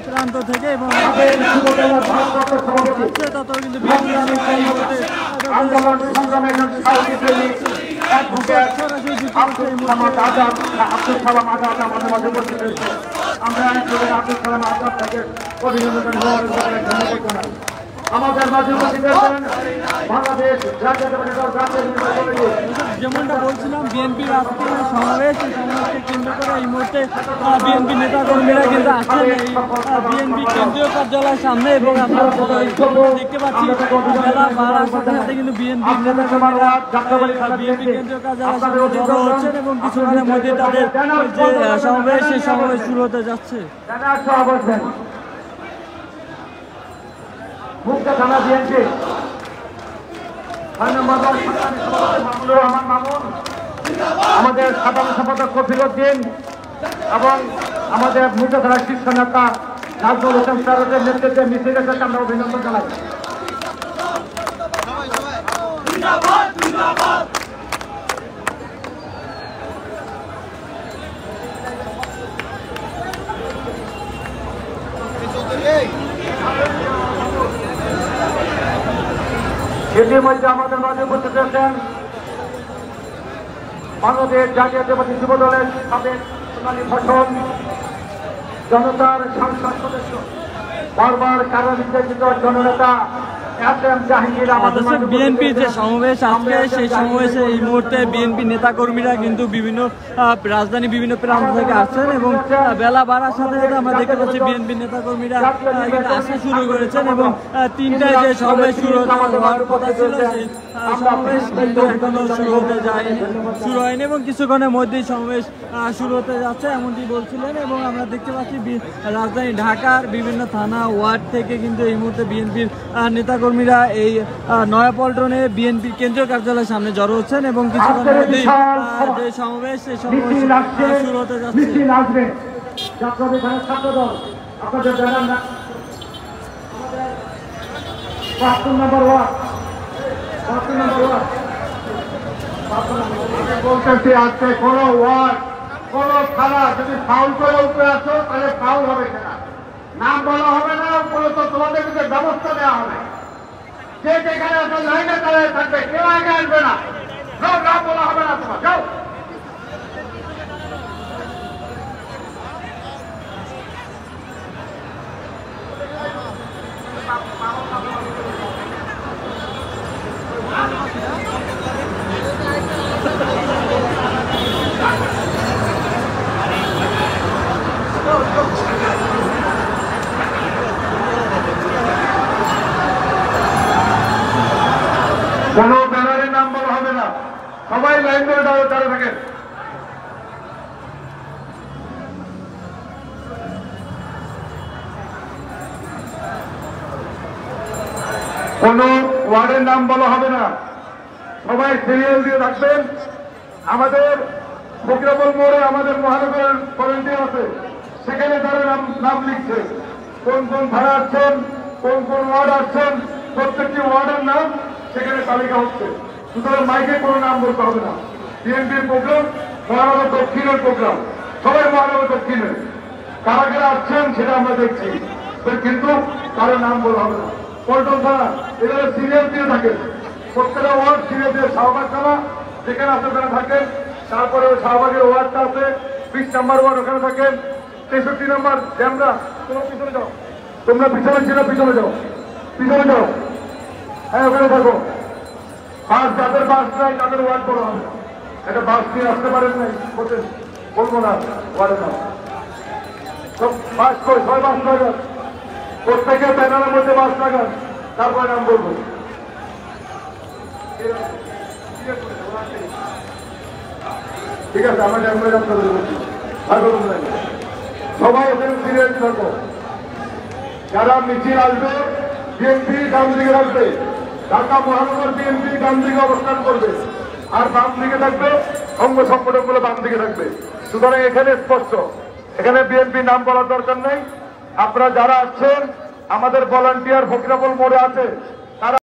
প্রান্ত থেকে এবং আমাদের মাঝে বাংলাদেশ যেমনটা বলছিলাম বিএনপির আজকের সমাবেশ সমাবেশকে কেন্দ্র করে এই মুহূর্তে বিএনপি নেতাকর্মীরা কিন্তু আছেন এই বিএনপি কেন্দ্রীয় কার্যালয়ের সামনে এবং আপনারা দেখতে পাচ্ছি বেলা বাড়ার সাথে সাথে কিন্তু বিএনপি নেতাকর্মীরা বিএনপি কেন্দ্রীয় কার্যালয়ের সামনে জড়ো হচ্ছেন এবং কিছুক্ষণের মধ্যে তাদের যে সমাবেশ সেই সমাবেশ শুরু হতে যাচ্ছে। মুক্তা থানা বিএনপি আমাদের সাধারণ সম্পাদক কফিল উদ্দিন এবং আমাদের মুক্তা থানার শীর্ষ নেতা নাজমুল হোসেন স্যারের নেতৃত্বে মিছিলের সাথে আমরা অভিনন্দন জানাই। ইতিমধ্যে আমাদের মাঝে উপস্থিত হয়েছেন বাংলাদেশ জাতীয়তাবাদী যুব দলের সাবেক সোনালী ফসল জনতার সংসদ সদস্য বারবার কারানির্যাতিত জননেতা বিএনপির যে সমাবেশ আজকে সেই সমাবেশে এই মুহূর্তে বিএনপি নেতাকর্মীরা কিন্তু বিভিন্ন রাজধানী বিভিন্ন প্রান্ত থেকে আসছেন এবং বেলা বাড়ার সাথে সাথে আমরা দেখতে পাচ্ছি বিএনপি নেতাকর্মীরা আসা শুরু করেছেন এবং 3টায় যে সমাবেশ শুরু হওয়ার কথা ছিল সেই সমাবেশ কিন্তু এখনো শুরু হয়নি এবং কিছুক্ষণের মধ্যেই সমাবেশ শুরু হতে যাচ্ছে এমনটি বলছিলেন এবং আমরা দেখতে পাচ্ছি রাজধানী ঢাকার বিভিন্ন থানা ওয়ার্ড থেকে কিন্তু এই মুহূর্তে বিএনপির নেতাকর্মীরা এই নয়াপল্টনে বিএনপির কেন্দ্রীয় কার্যালয়ের সামনে জড়ো হচ্ছেন এবং কিছুক্ষণের মধ্যেই যে সমাবেশ সেই সমাবেশ শুরু হতে যাচ্ছে। বলতেছি আজকে কোন ওয়ার্ড কোন থানা যদি ফাউল করে উপরে আসো তাহলে ফাউল হবে কিনা নাম বলা হবে না মূলত তোমাদের কিন্তু ব্যবস্থা দেওয়া হবে যে যেখানে আসলে লাইনে দাঁড়িয়ে থাকবে কেউ আগে আসবে না নাম বলা হবে না তোমার যাও। কোন ব্যানারের নাম বলা হবে না সবাই লাইন ধরে দাঁড়িয়ে থাকেন। কোন ওয়ার্ডের নাম বলা হবে না সবাই সিরিয়াল দিয়ে থাকবেন। আমাদের ফকিরাপুর মোড়ে আমাদের মহানগর ভলেন্টিয়ার আছে সেখানে তারা নাম লিখছে কোন কোন ধারা আসছেন কোন কোন ওয়ার্ড আসছেন প্রত্যেকটি ওয়ার্ডের নাম সেখানে তালিকা হচ্ছে। সুতরাং মাইকে কোনো নাম বলতে হবে না। বিএনপির প্রোগ্রাম মহানগর দক্ষিণের প্রোগ্রাম সবাই মহানগর দক্ষিণের কারা কারা আসছেন সেটা আমরা দেখছি কিন্তু কারো নাম বলা হবে না। পল্টন থানা এখানে সিরিয়াল দিয়ে থাকেন প্রত্যেকটা ওয়ার্ড সিরিয়াল দিয়ে শাহবাগ থানা যেখানে আছে ওখানে থাকেন। তারপরে ওই শাহবাগের ওয়ার্ডটা আছে 20 নম্বর ওয়ার্ড ওখানে থাকেন। 63 নম্বর ড্যামরা তোমরা পিছনে যাও তোমরা পিছনে ছিল পিছনে যাও হ্যাঁ ওখানে থাকো। বাস যাদের বাস নাই তাদের ওয়ার্ড বলা হবে একটা বাস নিয়ে আসতে পারেন নাই বলবো না ওয়ার্ডের নাম বাস করে 6 বাস লাগান প্রত্যেকের ব্যানারের মধ্যে বাস লাগান তারপরে নাম বলবো। ঠিক আছে আমার সবাই ওখানে ফিরে থাকো। যারা মিছিল আসবে বিএনপি ডান দিকে রাখবে ঢাকা মহানগর বিএনপি ডান দিকে অবস্থান করবে আর বাম দিকে থাকবে অঙ্গ সংগঠনগুলো বাম দিকে থাকবে। সুতরাং এখানে স্পষ্ট এখানে বিএনপি নাম বলার দরকার নেই। আপনারা যারা আসছেন আমাদের ভলান্টিয়ার ফকিরাপুর মোড়ে আছে